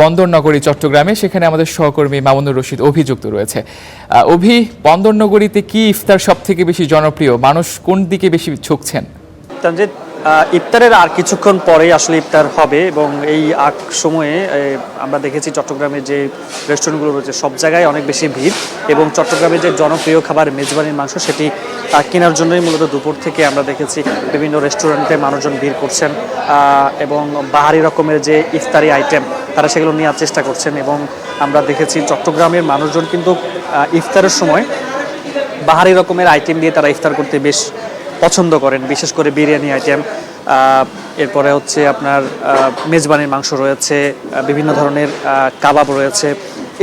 বন্দরনগরী চট্টগ্রামে, সেখানে আমাদের সহকর্মী মামুনুর রশিদ অভিযুক্ত রয়েছে। বন্দরনগরীতে কি ইফতার সব থেকে বেশি জনপ্রিয়, মানুষ কোন দিকে বেশি ঝুঁকছেন? তানজিদ, ইফতারের আর কিছুক্ষণ পরেই আসলে ইফতার হবে এবং এই আগ সময়ে আমরা দেখেছি চট্টগ্রামের যে রেস্টুরেন্টগুলো রয়েছে সব জায়গায় অনেক বেশি ভিড় এবং চট্টগ্রামের যে জনপ্রিয় খাবার মেজবানির মাংস সেটি কেনার জন্যই মূলত দুপুর থেকে আমরা দেখেছি বিভিন্ন রেস্টুরেন্টে মানুষজন ভিড় করছেন এবং বাহারি রকমের যে ইফতারি আইটেম তারা সেগুলো নেওয়ার চেষ্টা করছেন এবং আমরা দেখেছি চট্টগ্রামের মানুষজন কিন্তু ইফতারের সময় বাহারি রকমের আইটেম দিয়ে তারা ইফতার করতে বেশ পছন্দ করেন, বিশেষ করে বিরিয়ানি আইটেম, এরপরে হচ্ছে আপনার মেজবানির মাংস রয়েছে, বিভিন্ন ধরনের কাবাব রয়েছে।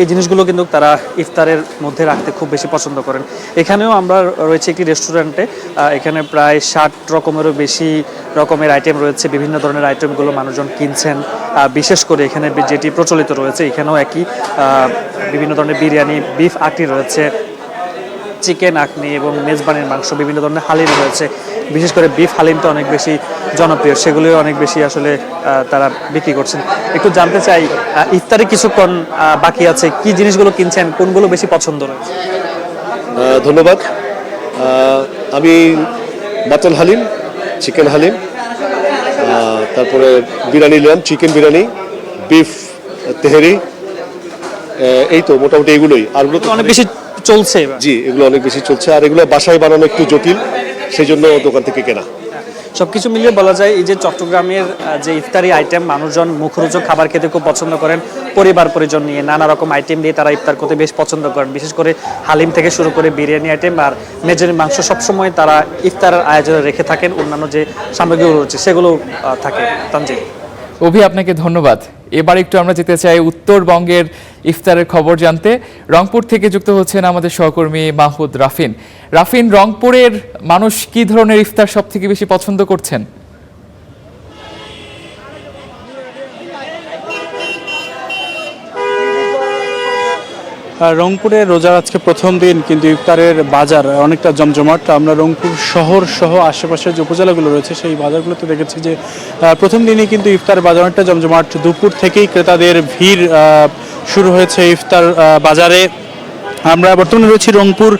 এই জিনিসগুলো কিন্তু তারা ইফতারের মধ্যে রাখতে খুব বেশি পছন্দ করেন। এখানেও আমরা রয়েছে একটি রেস্টুরেন্টে, এখানে প্রায় 60 রকমেরও বেশি রকমের আইটেম রয়েছে। বিভিন্ন ধরনের আইটেমগুলো মানুষজন কিনছেন, বিশেষ করে এখানে যেটি প্রচলিত রয়েছে এখানেও একই বিভিন্ন ধরনের বিরিয়ানি, বিফ আঁটি রয়েছে, চিকেন আখনি এবং মেজবানির মাংস, বিভিন্ন ধরনের হালিম রয়েছে। বিশেষ করে বিফ হালিমটা অনেক বেশি জনপ্রিয়, সেগুলিও অনেক বেশি আসলে তারা বিক্রি করছেন। একটু জানতে চাই, ইফতারে কিছুক্ষণ বাকি আছে, কি জিনিসগুলো কিনছেন, কোনগুলো বেশি পছন্দ রয়েছে? ধন্যবাদ। আমি মাটন হালিম, চিকেন হালিম, তারপরে বিরিয়ানি নিলাম, চিকেন বিরিয়ানি, বিফ তেহেরি, এই তো মোটামুটি এগুলোই। আর অনেক বেশি চলছে। জি, এগুলো অনেক বেশি চলছে, আর এগুলো বাসায় বানানো একটু জটিল, সেই জন্য দোকান থেকে কেনা। সবকিছু মিলিয়ে বলা যায় এই যে চট্টগ্রামের যে ইফতারি আইটেম, মানুষজন মুখরোচক খাবার খেতে খুব পছন্দ করেন। পরিবার পরিজন নিয়ে নানা রকম আইটেম দিয়ে তারা ইফতার করতে বেশ পছন্দ করেন। বিশেষ করে হালিম থেকে শুরু করে বিরিয়ানি আইটেম আর মেজবানির মাংস সবসময় তারা ইফতারের আয়োজনে রেখে থাকেন। অন্যান্য যে সামগ্রীগুলো রয়েছে সেগুলো থাকে। তানজিদ, আপনাকে ধন্যবাদ। এবার একটু আমরা যেতে চাই উত্তরবঙ্গের ইফতারের খবর জানতে। রংপুর থেকে যুক্ত হচ্ছেন আমাদের সহকর্মী মাহমুদ রাফিন। রাফিন, রংপুরের মানুষ কি ধরনের ইফতার সব থেকে বেশি পছন্দ করছেন? রংপুরে রোজার আজকে প্রথম দিন, কিন্তু ইফতারের বাজার অনেকটা জমজমাট। আমরা রংপুর শহর সহ আশেপাশের যে উপজেলাগুলো রয়েছে সেই বাজারগুলোতে দেখেছি যে প্রথম দিনই কিন্তু ইফতার বাজার অনেকটা জমজমাট। দুপুর থেকেই ক্রেতাদের ভিড় শুরু হয়েছে ইফতার বাজারে। আমরা বর্তমানে রয়েছি রংপুর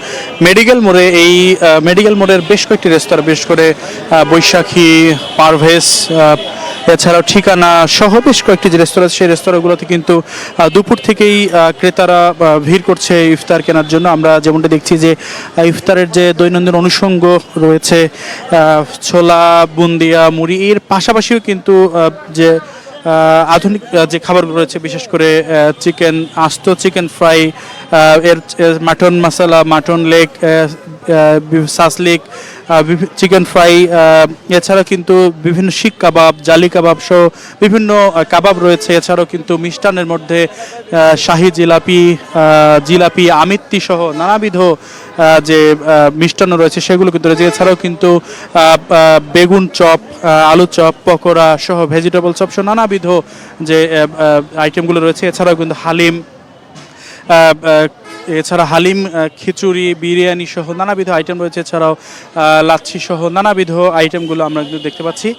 মেডিকেল মোড়ে। এই মেডিকেল মোড়ের বেশ কয়েকটি রেস্তোরাঁ, বিশেষ করে বৈশাখী, পারভেজ, এছাড়াও ঠিকানা সহ বেশ কয়েকটি যে রেস্তোরাঁ, সেই রেস্তোরাঁগুলোতে কিন্তু দুপুর থেকেই ক্রেতারা ভিড় করছে ইফতার কেনার জন্য। আমরা যেমনটা দেখছি যে ইফতারের যে দৈনন্দিন অনুষঙ্গ রয়েছে, ছোলা, বুন্দিয়া, মুড়ি, এর পাশাপাশিও কিন্তু যে আধুনিক যে খাবারগুলো রয়েছে, বিশেষ করে চিকেন আস্ত, চিকেন ফ্রাই, এর mutton masala, mutton leg, shashlik, chicken fry, এছাড়াও কিন্তু বিভিন্ন শিক কাবাব, জালি কাবাব সহ বিভিন্ন কাবাব রয়েছে। এছাড়াও কিন্তু মিষ্টান্নের মধ্যে শাহি জিলাপি, আমিত্তি সহ নানাবিধ যে মিষ্টান্ন রয়েছে সেগুলো কিন্তু রয়েছে। এছাড়াও কিন্তু বেগুন চপ, আলু চপ, পকোড়া সহ ভেজিটেবল চপ সহ নানাবিধ যে আইটেমগুলো রয়েছে। এছাড়াও কিন্তু হালিম, খিচুড়ি, বিরিয়ানি সহ নানাবিধ আইটেম রয়েছে। এছাড়াও লাচ্ছি সহ নানাবিধ আইটেমগুলো আমরা কিন্তু দেখতে পাচ্ছি।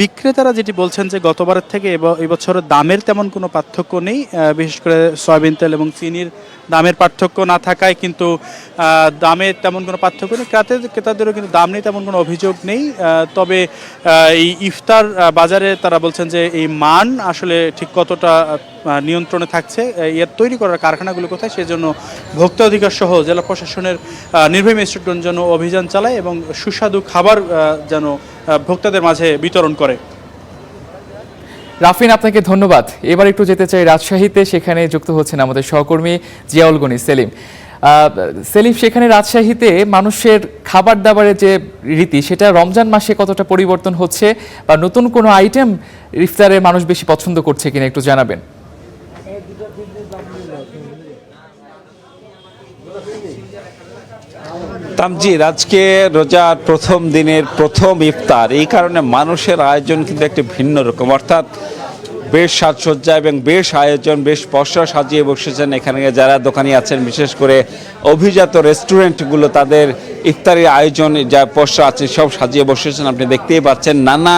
বিক্রেতারা যেটি বলছেন যে গতবারের থেকে এবছরের দামের তেমন কোনো পার্থক্য নেই, বিশেষ করে সয়াবিন তেল এবং চিনির দামের পার্থক্য না থাকায় কিন্তু দামে তেমন কোনো পার্থক্য নেই। ক্রেতাদেরও কিন্তু দাম নেই তেমন কোনো অভিযোগ নেই। তবে এই ইফতার বাজারে তারা বলছেন যে এই মান আসলে ঠিক কতটা নিয়ন্ত্রণে থাকছে, এর তৈরি করার কারখানাগুলো কোথায়, সেজন্য ভোক্তা অধিকার সহ জেলা প্রশাসনের নির্বাহী ম্যাজিস্ট্রেটগণ যেন অভিযান চালায় এবং সুস্বাদু খাবার যেন ভোক্তাদের মাঝে বিতরণ করে। রাফিন, আপনাকে ধন্যবাদ। এবার একটু যেতে চাই রাজশাহীতে, সেখানে যুক্ত হচ্ছেন আমাদের সহকর্মী জিয়াউল গনি সেলিম। সেখানে রাজশাহীতে মানুষের খাবার দাবারের যে রীতি, সেটা রমজান মাসে কতটা পরিবর্তন হচ্ছে বা নতুন কোনো আইটেম ইফতারে মানুষ বেশি পছন্দ করছে কিনা একটু জানাবেন। তামজিদ, আজকে রোজার প্রথম দিনের প্রথম ইফতার, এই কারণে মানুষের আয়োজন কিন্তু একটি ভিন্ন রকম। অর্থাৎ বেশ সাজসজ্জা এবং বেশ আয়োজন, বেশ পসরা সাজিয়ে বসেছেন এখানে যারা দোকানি আছেন, বিশেষ করে অভিজাত রেস্টুরেন্টগুলো তাদের ইফতারের আয়োজন যা পসরা আছে সব সাজিয়ে বসেছেন। আপনি দেখতেই পাচ্ছেন নানা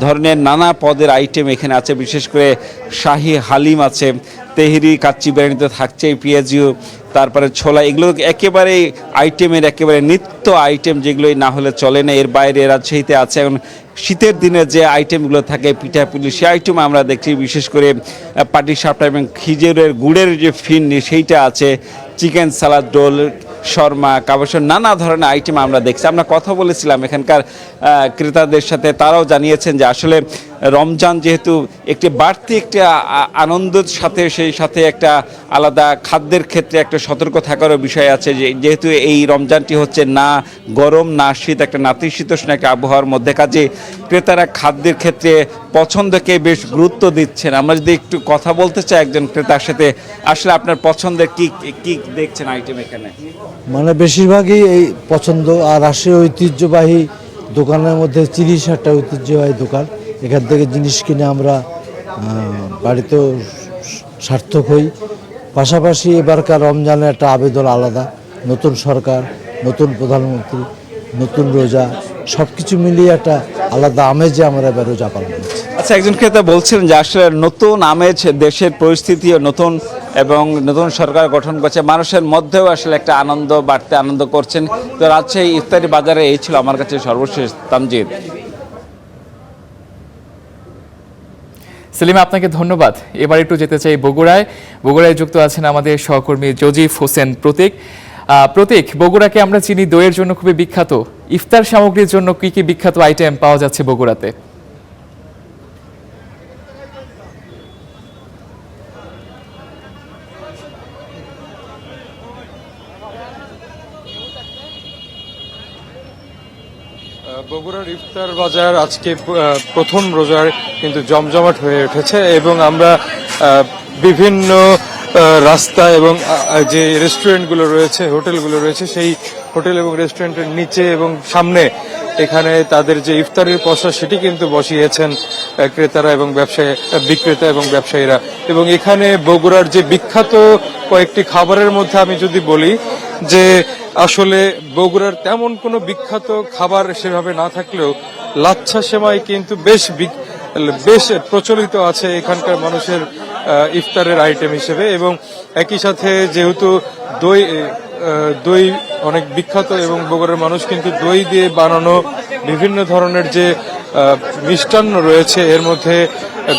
ধরনের নানা পদের আইটেম এখানে আছে, বিশেষ করে শাহী হালিম আছে, তেহরি, কাচ্চি বিরিয়ানিতে থাকছে পেঁয়াজু, তারপরে ছোলা, এগুলো একেবারে আইটেমের একেবারে নিত্য আইটেম, যেগুলোই না হলে চলে না। এর বাইরে রাজশাহীতে আছে এখন শীতের দিনে যে আইটেমগুলো থাকে পিঠাপুলি, সেই আইটেম আমরা দেখছি, বিশেষ করে পাটিসাপটা এবং খিজুরের গুড়ের যে ফিরনি সেইটা আছে, চিকেন সালাদ, রোল, শর্মা, কাবাসন, নানা ধরনের আইটেম আমরা দেখছি। আমরা কথা বলেছিলাম এখানকার ক্রেতাদের সাথে, তারাও জানিয়েছেন যে আসলে রমজান যেহেতু একটি বাড়তি একটা আনন্দের সাথে, সেই সাথে একটা আলাদা খাদ্যের ক্ষেত্রে একটা সতর্ক থাকারও বিষয় আছে, যে যেহেতু এই রমজানটি হচ্ছে না গরম না শীত, একটা নাতিশীতোষ্ণ একটা আবহাওয়ার মধ্যে, কাজে ক্রেতারা খাদ্যের ক্ষেত্রে পছন্দকে বেশ গুরুত্ব দিচ্ছেন। আমরা যদি একটু কথা বলতে চাই একজন ক্রেতার সাথে, আসলে আপনার পছন্দের কি কি দেখছেন আইটেম এখানে? মানে বেশিরভাগই এই পছন্দ। আর রাজশাহী ঐতিহ্যবাহী দোকানের মধ্যে 30-টা ঐতিহ্যবাহী দোকান, এখান থেকে জিনিস কিনে আমরা বাড়িতেও সার্থক হই। পাশাপাশি এবারকার রমজানের একটা আবেদন আলাদা, নতুন সরকার, নতুন প্রধানমন্ত্রী, নতুন রোজা, সব কিছু মিলিয়ে একটা আলাদা আমেজে আমরা এবার রোজা পালন করছি। আচ্ছা, একজন ক্রেতা বলছিলেন যে আসলে নতুন আমেজ, দেশের পরিস্থিতি নতুন এবং নতুন সরকার গঠন করছে, মানুষের মধ্যেও আসলে একটা আনন্দ বাড়তে আনন্দ করছেন। তো রাজশাহী ইফতারি বাজারে এই ছিল আমার কাছে সর্বশেষ। তামজিদ। সেলিম, আপনাকে ধন্যবাদ। এবার একটু যেতে চাই বগুড়ায়। বগুড়ায় যুক্ত আছেন আমাদের সহকর্মী জজিফ হোসেন প্রতীক। প্রতীক, বগুড়াকে আমরা চিনি দইয়ের জন্য খুবই বিখ্যাত। ইফতার সামগ্রীর জন্য কি কি বিখ্যাত আইটেম পাওয়া যাচ্ছে বগুড়াতে? বগুড়ার ইফতার বাজার আজকে প্রথম রোজার কিন্তু জমজমাট হয়ে উঠেছে এবং আমরা বিভিন্ন রাস্তা এবং যে রেস্টুরেন্টগুলো রয়েছে, হোটেলগুলো রয়েছে, সেই হোটেল এবং রেস্টুরেন্টের নিচে এবং সামনে এখানে তাদের যে ইফতারের পসরা সেটি কিন্তু বসিয়েছেন ক্রেতারা এবং বিক্রেতা এবং ব্যবসায়ীরা। এবং এখানে বগুড়ার যে বিখ্যাত কয়েকটি খাবারের মধ্যে আমি যদি বলি যে আসলে বগুড়ার তেমন কোনো বিখ্যাত খাবার সেভাবে না থাকলেও লাচ্ছা সেমাই কিন্তু বেশ প্রচলিত আছে এখানকার মানুষের ইফতারের আইটেম হিসেবে। এবং একই সাথে যেহেতু দই অনেক বিখ্যাত এবং বগুড়ার মানুষ কিন্তু দই দিয়ে বানানো বিভিন্ন ধরনের যে মিষ্টান্ন রয়েছে, এর মধ্যে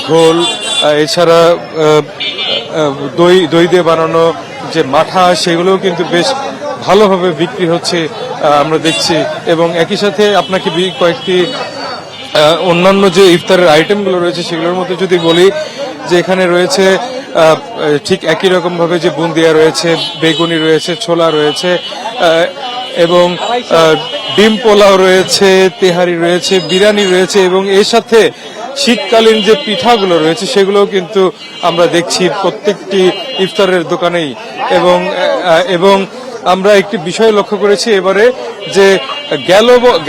ঘোল, এছাড়া দই দিয়ে বানানো যে মাঠা, সেগুলোও কিন্তু বেশ ভালোভাবে বিক্রি হচ্ছে আমরা দেখছি। এবং একই সাথে আপনাকে কয়েকটি অন্যান্য যে ইফতারের আইটেমগুলো রয়েছে সেগুলোর মধ্যে যদি বলি যে এখানে রয়েছে ঠিক একই রকম ভাবে যে বুন্দিয়া রয়েছে, বেগুনি রয়েছে, ছোলা রয়েছে এবং ডিম পোলাও রয়েছে, তেহারি রয়েছে, বিরিয়ানি রয়েছে এবং এর সাথে শীতকালীন যে পিঠাগুলো রয়েছে সেগুলোও কিন্তু আমরা দেখছি প্রত্যেকটি ইফতারের দোকানেই। এবং আমরা একটি বিষয় লক্ষ্য করেছি এবারে যে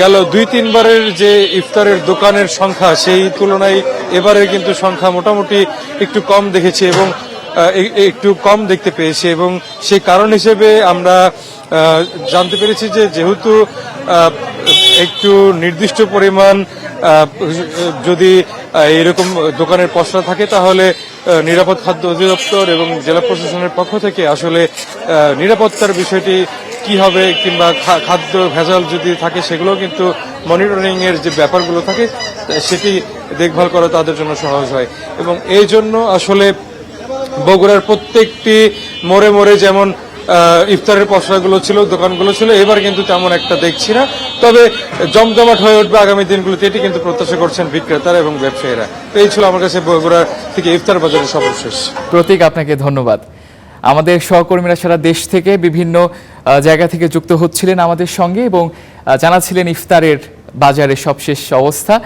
গেল 2-3 বারের যে ইফতারের দোকানের সংখ্যা, সেই তুলনায় এবারে কিন্তু সংখ্যা মোটামুটি একটু কম দেখেছি এবং একটু কম দেখতে পেয়েছি। এবং সেই কারণ হিসেবে আমরা জানতে পেরেছি যে যেহেতু একটু নির্দিষ্ট পরিমাণ যদি এরকম দোকানের পসরা থাকে, তাহলে নিরাপদ খাদ্য অধিদপ্তর এবং জেলা প্রশাসনের পক্ষ থেকে আসলে নিরাপত্তার বিষয়টি কি হবে কিংবা খাদ্য ভেজাল যদি থাকে সেগুলো কিন্তু মনিটরিং এর যে ব্যাপারগুলো থাকে সেটি দেখভাল করা তাদের জন্য সহজ হয়। এবং এই জন্য আসলে বগুড়ার প্রত্যেকটি মোড়ে মোড়ে যেমন ইফতারের পসরাগুলো ছিল, দোকানগুলো ছিল, এবার কিন্তু তেমন একটা দেখছি না। তবে জমজমাট হয়ে উঠবে আগামী দিনগুলোতে, এটি কিন্তু প্রত্যাশা করছেন বিক্রেতারা এবং ব্যবসায়ীরা। তো এই ছিল আমার কাছে বগুড়া থেকে ইফতার বাজারের সর্বশেষ। প্রতীক, আপনাকে ধন্যবাদ। আমাদের সহকর্মীরা সারা দেশ থেকে বিভিন্ন জায়গা থেকে যুক্ত হচ্ছিলেন আমাদের সঙ্গে এবং জানাচ্ছিলেন ইফতারের বাজারের সবশেষ অবস্থা।